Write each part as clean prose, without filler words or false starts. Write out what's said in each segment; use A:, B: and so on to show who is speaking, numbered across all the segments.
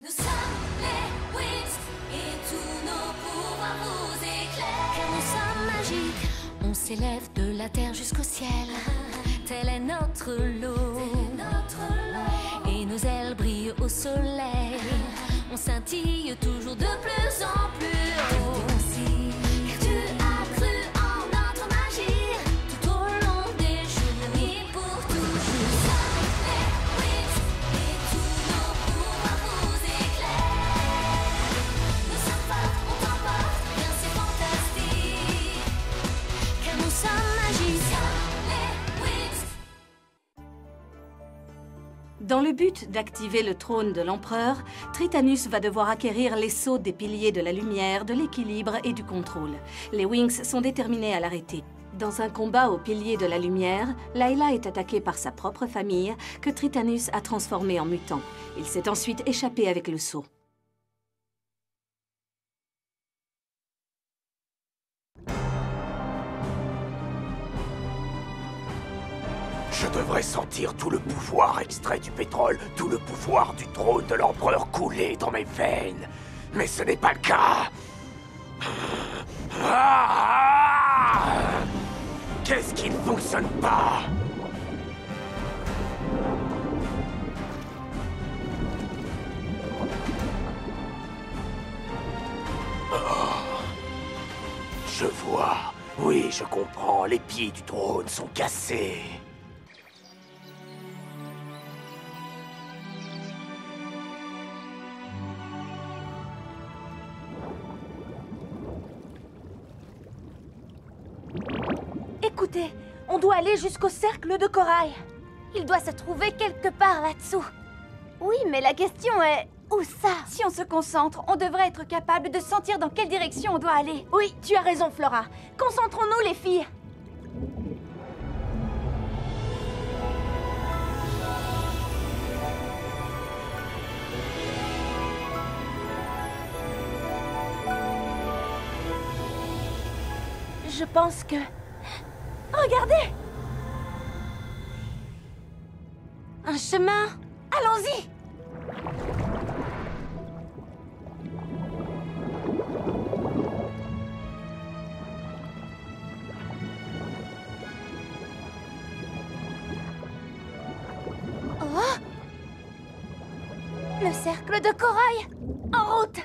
A: Nous sommes les Winx et tous nos pouvoirs vous éclairent. Car nous sommes magiques, on s'élève de la terre jusqu'au ciel. Tel est notre lot, et nos ailes brillent au soleil. On scintille toujours de plus en plus haut. Car tu as cru en notre magie tout au long des jours et pour toujours. Nous sommes les Winx et tous nos pouvoirs vous éclairent. Nous sommes forts, on t'emporte, bien c'est fantastique. Car nous sommes magiques.
B: Dans le but d'activer le trône de l'empereur, Tritanus va devoir acquérir les sceaux des piliers de la lumière, de l'équilibre et du contrôle. Les Winx sont déterminés à l'arrêter. Dans un combat aux piliers de la lumière, Layla est attaquée par sa propre famille, que Tritanus a transformée en mutant. Il s'est ensuite échappé avec le sceau.
C: Je devrais sentir tout le pouvoir extrait du pétrole, tout le pouvoir du trône de l'empereur couler dans mes veines. Mais ce n'est pas le cas. Qu'est-ce qui ne fonctionne pas? Je vois. Oui, je comprends. Les pieds du trône sont cassés.
D: Écoutez, on doit aller jusqu'au cercle de corail. Il doit se trouver quelque part là-dessous. Oui, mais la question est... où ça? Si on se concentre, on devrait être capable de sentir dans quelle direction on doit aller. Oui, tu as raison, Flora. Concentrons-nous, les filles. Je pense que... Regardez! Un chemin! Allons-y! Oh! Le cercle de corail! En route!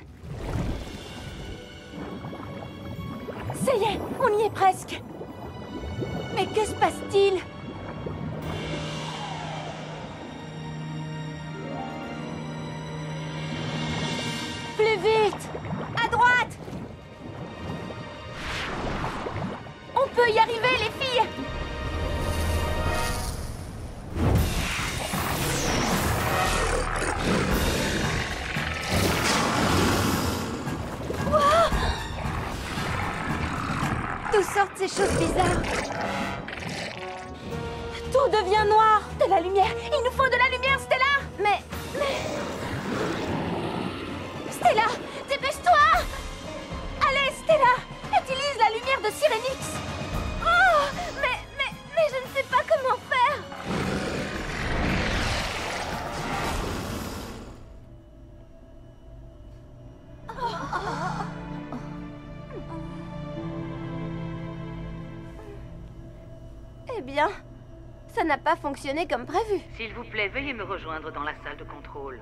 D: Ça y est, on y est presque! Mais que se passe-t-il? Plus vite! À droite! On peut y arriver, les filles! Wow! D'où sortent ces choses bizarres? Tout devient noir! De la lumière! Il nous faut de la lumière, Stella! Mais... Stella! Dépêche-toi! Allez, Stella! Utilise la lumière de Sirenix! Oh! Mais je ne sais pas comment faire! Eh bien... ça n'a pas fonctionné comme prévu.
E: S'il vous plaît, veuillez me rejoindre dans la salle de contrôle.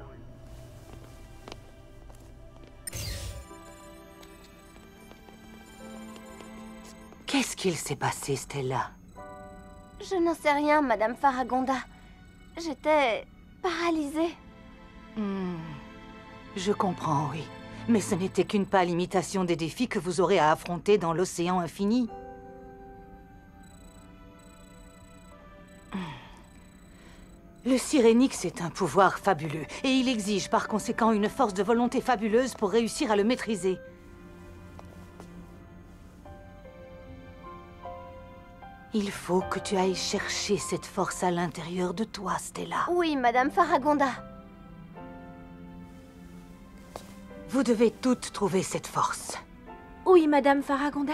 E: Qu'est-ce qu'il s'est passé, Stella?
D: Je n'en sais rien, Madame Faragonda. J'étais... paralysée.
E: Je comprends, oui. Mais ce n'était qu'une pâle imitation des défis que vous aurez à affronter dans l'océan infini. Le Sirenix est un pouvoir fabuleux, et il exige par conséquent une force de volonté fabuleuse pour réussir à le maîtriser. Il faut que tu ailles chercher cette force à l'intérieur de toi, Stella.
D: Oui, Madame Faragonda.
E: Vous devez toutes trouver cette force.
D: Oui, Madame Faragonda.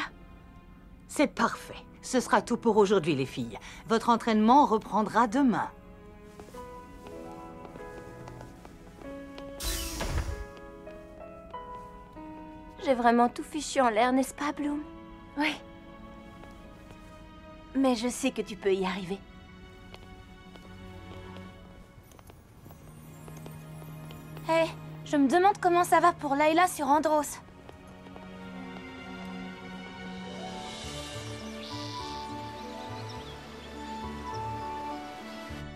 E: C'est parfait. Ce sera tout pour aujourd'hui, les filles. Votre entraînement reprendra demain.
D: J'ai vraiment tout fichu en l'air, n'est-ce pas, Bloom? Oui. Mais je sais que tu peux y arriver. Hé, je me demande comment ça va pour Layla sur Andros.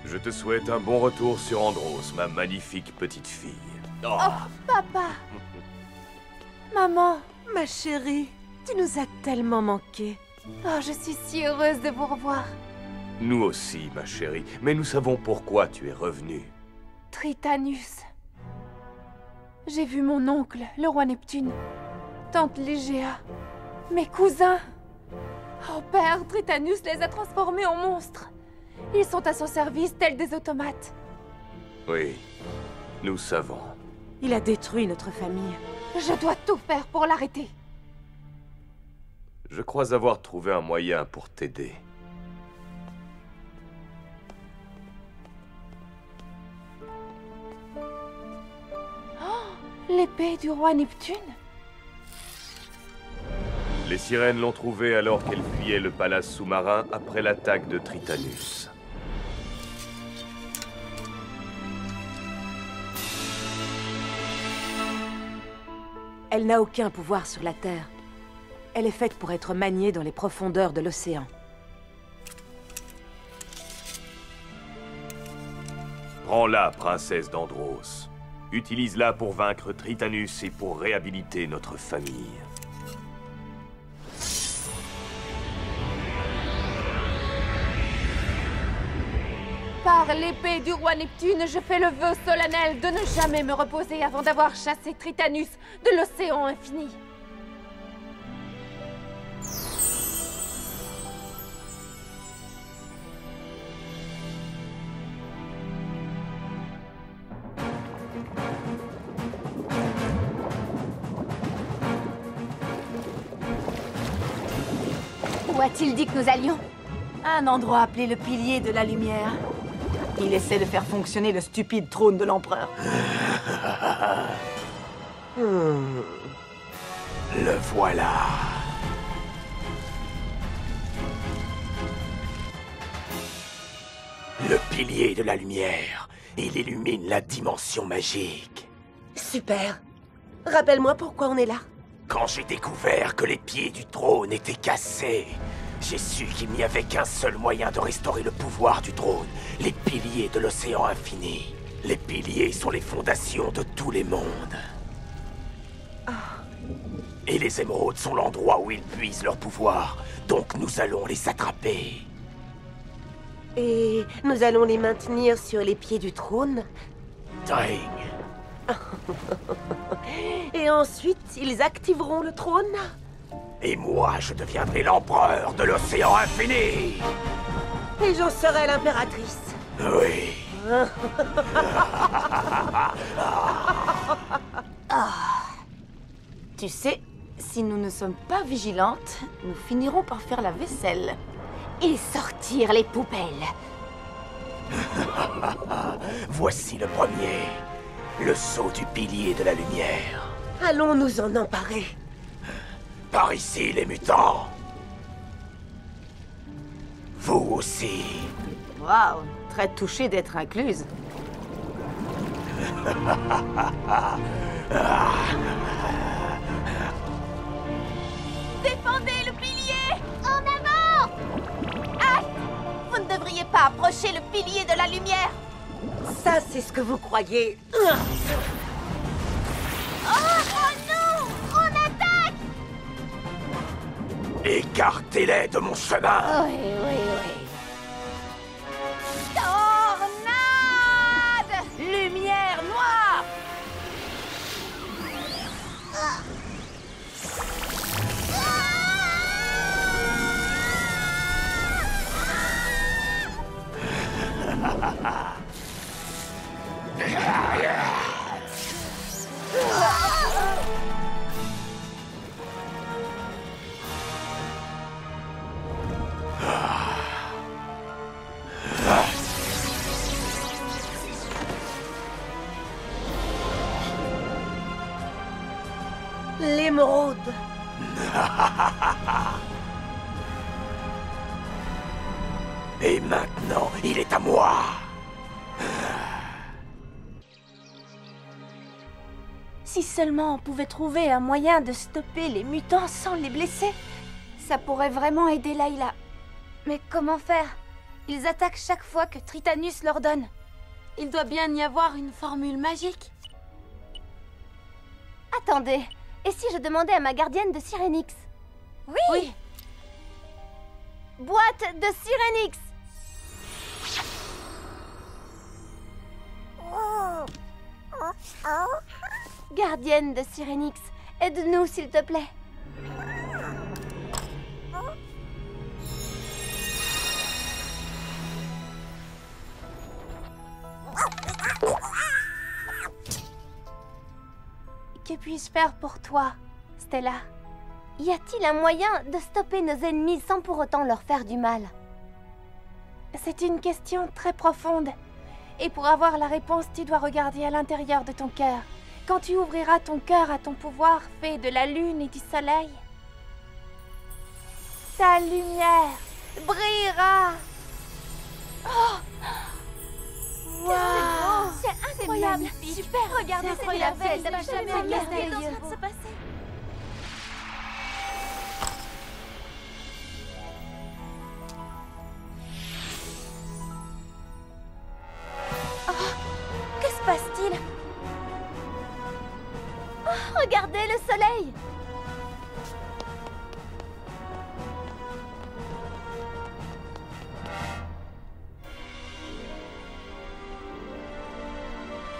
C: Je te souhaite un bon retour sur Andros, ma magnifique petite fille. Oh.
D: Oh, papa! Maman!
F: Ma chérie, tu nous as tellement manqué.
D: Oh, je suis si heureuse de vous revoir.
C: Nous aussi, ma chérie, mais nous savons pourquoi tu es revenue.
D: Tritanus. J'ai vu mon oncle, le roi Neptune, tante Légéa, mes cousins. Oh père, Tritanus les a transformés en monstres. Ils sont à son service tels des automates.
C: Oui, nous savons.
F: Il a détruit notre famille.
D: Je dois tout faire pour l'arrêter.
C: Je crois avoir trouvé un moyen pour t'aider.
D: L'épée du roi Neptune?
C: Les sirènes l'ont trouvée alors qu'elle fuyait le palace sous-marin après l'attaque de Tritanus.
F: Elle n'a aucun pouvoir sur la Terre. Elle est faite pour être maniée dans les profondeurs de l'océan.
C: Prends-la, princesse d'Andros. Utilise-la pour vaincre Tritanus et pour réhabiliter notre famille.
D: Par l'épée du roi Neptune, je fais le vœu solennel de ne jamais me reposer avant d'avoir chassé Tritanus de l'océan infini. Où a-t-il dit que nous allions?
E: Un endroit appelé le pilier de la lumière. Il essaie de faire fonctionner le stupide trône de l'empereur.
C: Le voilà. Le pilier de la lumière. Il illumine la dimension magique.
F: Super. Rappelle-moi pourquoi on est là.
C: Quand j'ai découvert que les pieds du trône étaient cassés, j'ai su qu'il n'y avait qu'un seul moyen de restaurer le pouvoir du trône, les piliers de l'océan infini. Les piliers sont les fondations de tous les mondes. Et les émeraudes sont l'endroit où ils puisent leur pouvoir, donc nous allons les attraper.
F: Et nous allons les maintenir sur les pieds du trône.
C: Dring.
F: Et ensuite, ils activeront le trône.
C: Et moi, je deviendrai l'empereur de l'océan infini.
F: Et j'en serai l'impératrice.
C: Oui.
E: Tu sais, si nous ne sommes pas vigilantes, nous finirons par faire la vaisselle.
D: Et sortir les poubelles.
C: Voici le premier. Le sceau du pilier de la lumière.
F: Allons nous en emparer.
C: Par ici, les mutants. Vous aussi.
E: Waouh, très touchée d'être incluse.
D: Défendez le pilier! En avant! Ah! Vous ne devriez pas approcher le pilier de la lumière!
F: Ça, c'est ce que vous croyez.
D: Oh non! On attaque!
C: Écartez-les de mon chemin.
D: Oui. Tornade!
E: Lumière noire!
F: L'émeraude.
C: Et maintenant, il est à moi.
D: Si seulement on pouvait trouver un moyen de stopper les mutants sans les blesser, ça pourrait vraiment aider Layla. Mais comment faire? Ils attaquent chaque fois que Tritanus leur donne. Il doit bien y avoir une formule magique. Attendez, et si je demandais à ma gardienne de Sirenix? Oui. Boîte de Sirenix. Gardienne de Sirenix, aide-nous s'il te plaît. Que puis-je faire pour toi, Stella? Y a-t-il un moyen de stopper nos ennemis sans pour autant leur faire du mal? C'est une question très profonde. Et pour avoir la réponse, tu dois regarder à l'intérieur de ton cœur. Quand tu ouvriras ton cœur à ton pouvoir fait de la lune et du soleil, ta lumière brillera. Oh! Wow! C'est incroyable! Super! Regardez, c'est incroyable! Ça va jamais regardé en train de se passer. Oh! Que se passe-t-il? Oh, regardez le soleil!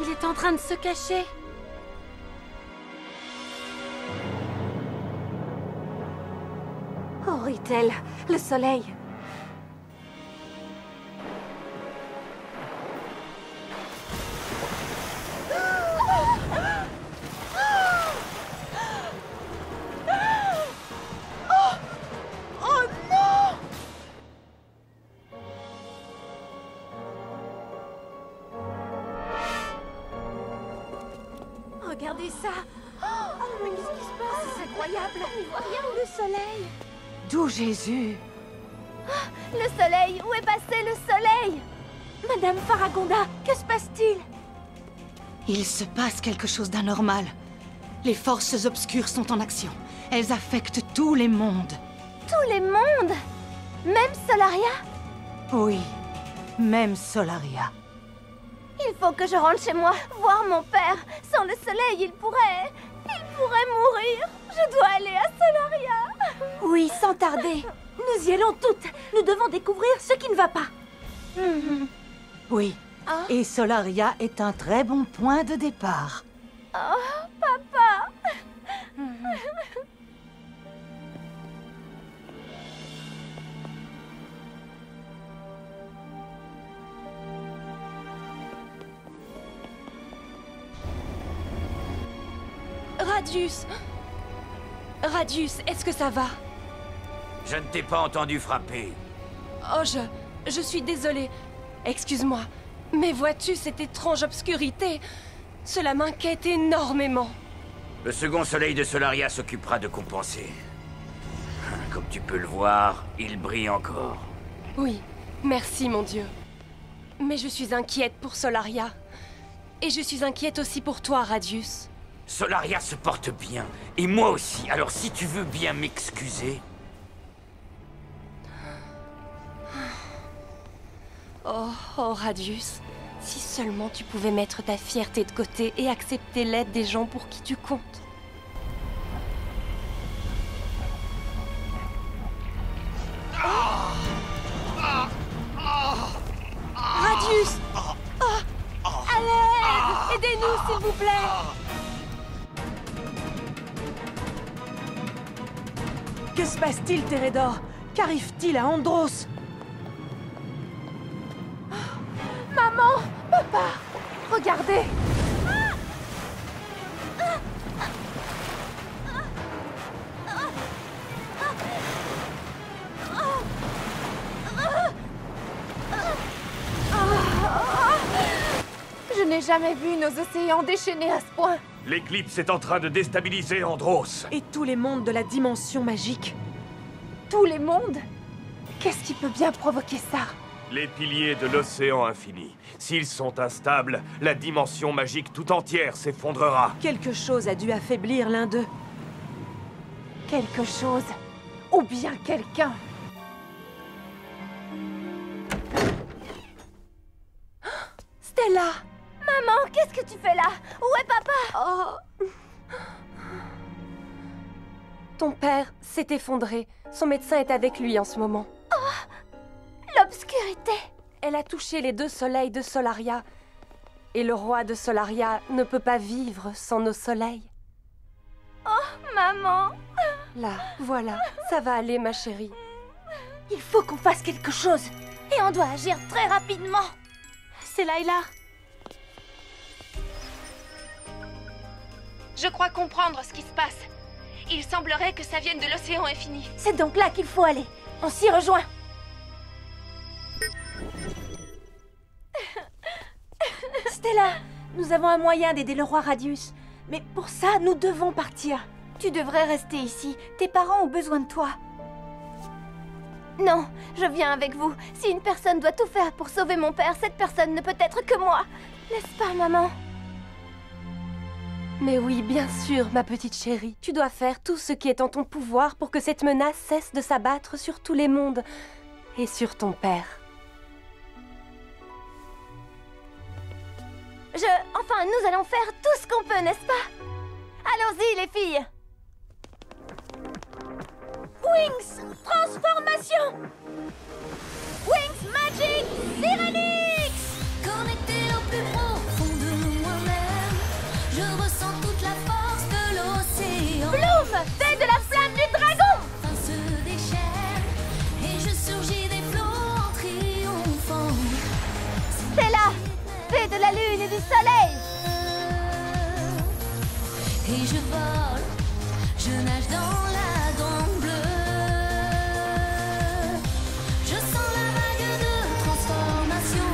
D: Il est en train de se cacher.
B: Oh, Rithel, le soleil.
D: Regardez ça! Oh, mais qu'est-ce qui se passe? C'est incroyable! On n'y voit rien, le soleil!
E: D'où Jésus?
D: Le soleil! Où est passé le soleil? Madame Faragonda, que se passe-t-il?
E: Il se passe quelque chose d'anormal. Les forces obscures sont en action. Elles affectent tous les mondes.
D: Tous les mondes? Même Solaria?
E: Oui, même Solaria.
D: Il faut que je rentre chez moi, voir mon père. Sans le soleil, il pourrait mourir. Je dois aller à Solaria. Oui, sans tarder. Nous y allons toutes. Nous devons découvrir ce qui ne va pas.
E: Oui, et Solaria est un très bon point de départ.
D: Oh, papa.
F: Radius! Radius, est-ce que ça va?
C: Je ne t'ai pas entendu frapper.
F: Oh, je suis désolée. Excuse-moi. Mais vois-tu cette étrange obscurité? Cela m'inquiète énormément.
C: Le second soleil de Solaria s'occupera de compenser. Comme tu peux le voir, il brille encore.
F: Oui, merci mon Dieu. Mais je suis inquiète pour Solaria. Et je suis inquiète aussi pour toi, Radius.
C: Solaria se porte bien, et moi aussi, alors si tu veux bien m'excuser...
F: Oh, Radius, si seulement tu pouvais mettre ta fierté de côté et accepter l'aide des gens pour qui tu comptes. Radius! À l'aide! Aidez-nous, s'il vous plaît!
G: Que se passe-t-il, Térédor? Qu'arrive-t-il à Andros?
D: Maman! Papa! Regardez! Je n'ai jamais vu nos océans déchaînés à ce point.
C: L'éclipse est en train de déstabiliser Andros.
G: Et tous les mondes de la dimension magique.
D: Tous les mondes? Qu'est-ce qui peut bien provoquer ça?
C: Les piliers de l'océan infini. S'ils sont instables, la dimension magique tout entière s'effondrera.
G: Quelque chose a dû affaiblir l'un d'eux.
D: Quelque chose. Ou bien quelqu'un.
F: Stella!
D: Maman, qu'est-ce que tu fais là? Où est papa?
F: Oh. Ton père s'est effondré. Son médecin est avec lui en ce moment.
D: L'obscurité.
F: Elle a touché les 2 soleils de Solaria. Et le roi de Solaria ne peut pas vivre sans nos soleils.
D: Maman.
F: Là, voilà. Ça va aller, ma chérie.
D: Il faut qu'on fasse quelque chose. Et on doit agir très rapidement.
F: C'est Layla.
H: Je crois comprendre ce qui se passe. Il semblerait que ça vienne de l'océan infini.
D: C'est donc là qu'il faut aller. On s'y rejoint. Stella, nous avons un moyen d'aider le roi Radius. Mais pour ça, nous devons partir. Tu devrais rester ici. Tes parents ont besoin de toi. Non, je viens avec vous. Si une personne doit tout faire pour sauver mon père, cette personne ne peut être que moi. N'est-ce pas, maman?
F: Mais oui, bien sûr, ma petite chérie. Tu dois faire tout ce qui est en ton pouvoir pour que cette menace cesse de s'abattre sur tous les mondes. Et sur ton père.
D: Enfin, nous allons faire tout ce qu'on peut, n'est-ce pas? Allons-y, les filles. Wings, transformation. Wings Magic Syrinix.
A: Connecté au plus profond de moi-même, je ressens toute la force de l'océan.
D: Bloom, fée de la flamme du dragon.
A: Enfin se déchaîne et je surgis des flots en triomphant.
D: Stella, fée de la lune et du soleil.
A: Et je vole, je nage dans la grande bleue. Je sens la vague de transformation.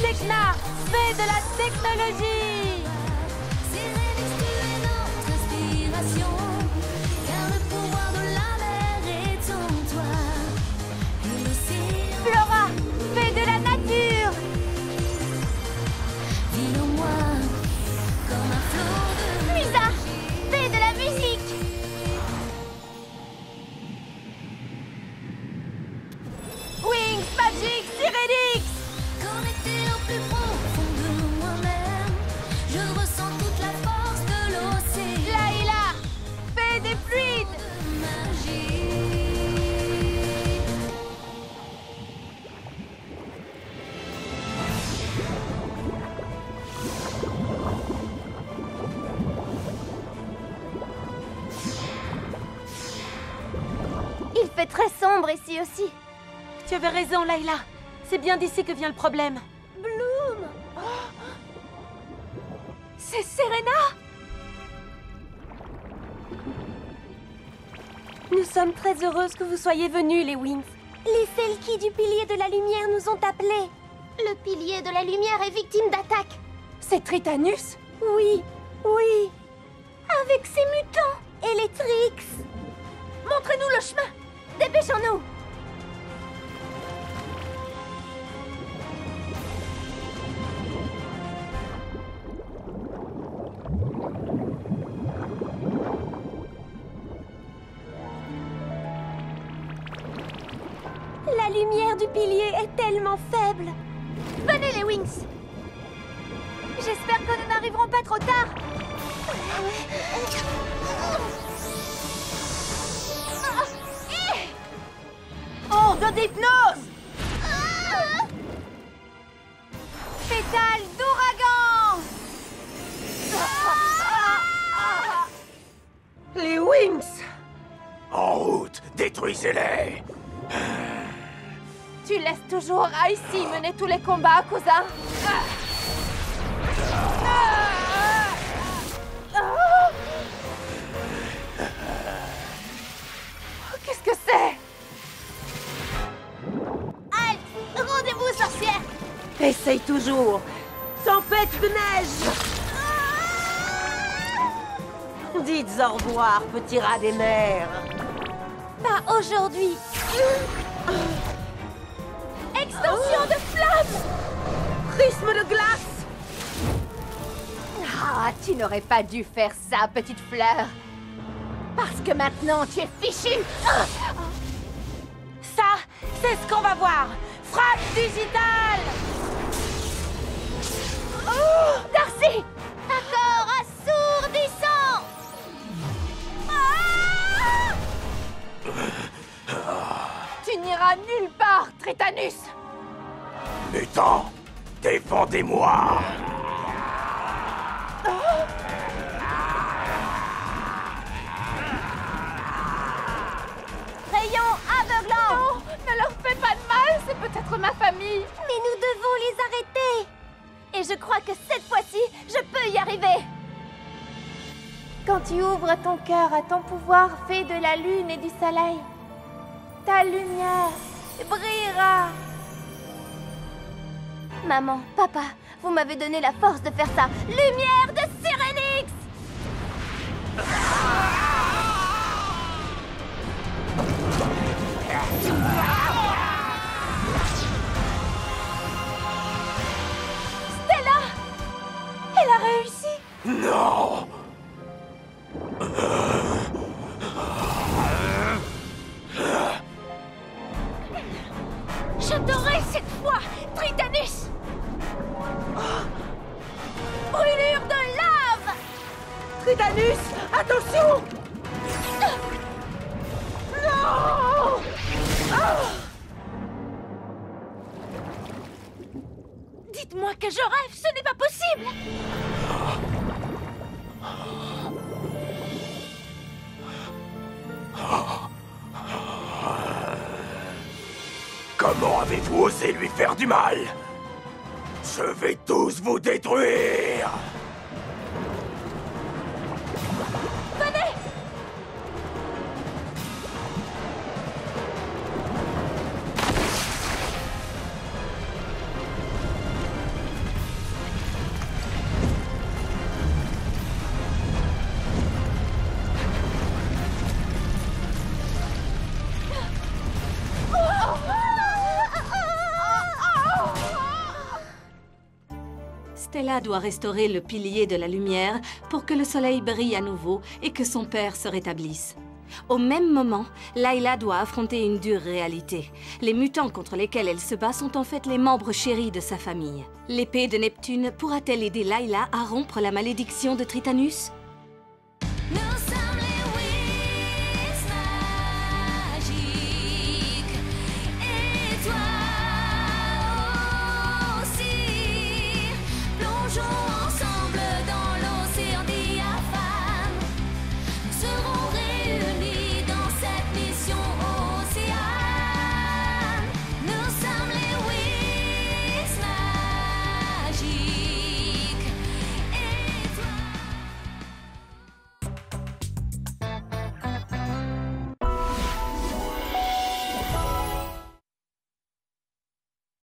D: Tekna, fée de la technologie.
A: Syrinix, tu es notre inspiration, car le pouvoir de la mer est en toi. Et l'océan
D: Flora, fée de la nature.
A: vit en moi comme un flot de
D: Musa, fée de la musique. Wings Magic Syrinix.
A: Connecté au plus profond de moi-même, je ressens toute la force de l'océan.
D: Layla, fée des fluides.
A: Magie.
D: Il fait très sombre ici aussi.
F: Tu avais raison, Layla. C'est bien d'ici que vient le problème.
D: Bloom. C'est Serena.
F: Nous sommes très heureuses que vous soyez venus, les Wings.
D: Les Selkie du pilier de la lumière nous ont appelés. Le pilier de la lumière est victime d'attaque.
G: C'est Tritanus?
D: Oui, oui. Avec ses mutants et les Trix. Montrez-nous le chemin. Dépêchons-nous. La lumière du pilier est tellement faible. Venez les Wings. J'espère que nous n'arriverons pas trop tard.
E: Onde d'hypnose!
D: Pétale d'ouragan.
E: Les Wings!
C: En route, détruisez-les!
D: Tu laisses toujours Icy mener tous les combats, cousin. Qu'est-ce que c'est? Halte! Rendez-vous, sorcière!
E: Essaye toujours! Sans
G: tempête de neige! Dites au revoir, petit rat des mers.
D: Pas aujourd'hui. Extension de flamme!
G: Prisme de glace!
D: Ah, tu n'aurais pas dû faire ça, petite fleur. Parce que maintenant, tu es fichue.
G: Ça, c'est ce qu'on va voir. Frappe digitale!
D: Darcy! Accord assourdissant! Tu n'iras nulle part, Tritanus!
C: Mutant, défendez-moi!
D: Rayon aveuglant! Non, ne leur fais pas de mal, c'est peut-être ma famille. Mais nous devons les arrêter. Et je crois que cette fois-ci, je peux y arriver. Quand tu ouvres ton cœur à ton pouvoir fait de la lune et du soleil, ta lumière brillera. Maman, papa, vous m'avez donné la force de faire ça. Lumière de Syrinx! Stella! Elle a réussi!
C: Non!
D: Je t'aurai cette fois, Tritanus! Brûlure de lave!
G: Tritanus, attention! Non!
D: Dites-moi que je rêve, ce n'est pas possible!
C: Comment avez-vous osé lui faire du mal? Je vais tous vous détruire!
D: Venez!
B: Stella doit restaurer le pilier de la lumière pour que le soleil brille à nouveau et que son père se rétablisse. Au même moment, Layla doit affronter une dure réalité. Les mutants contre lesquels elle se bat sont en fait les membres chéris de sa famille. L'épée de Neptune pourra-t-elle aider Layla à rompre la malédiction de Tritanus ?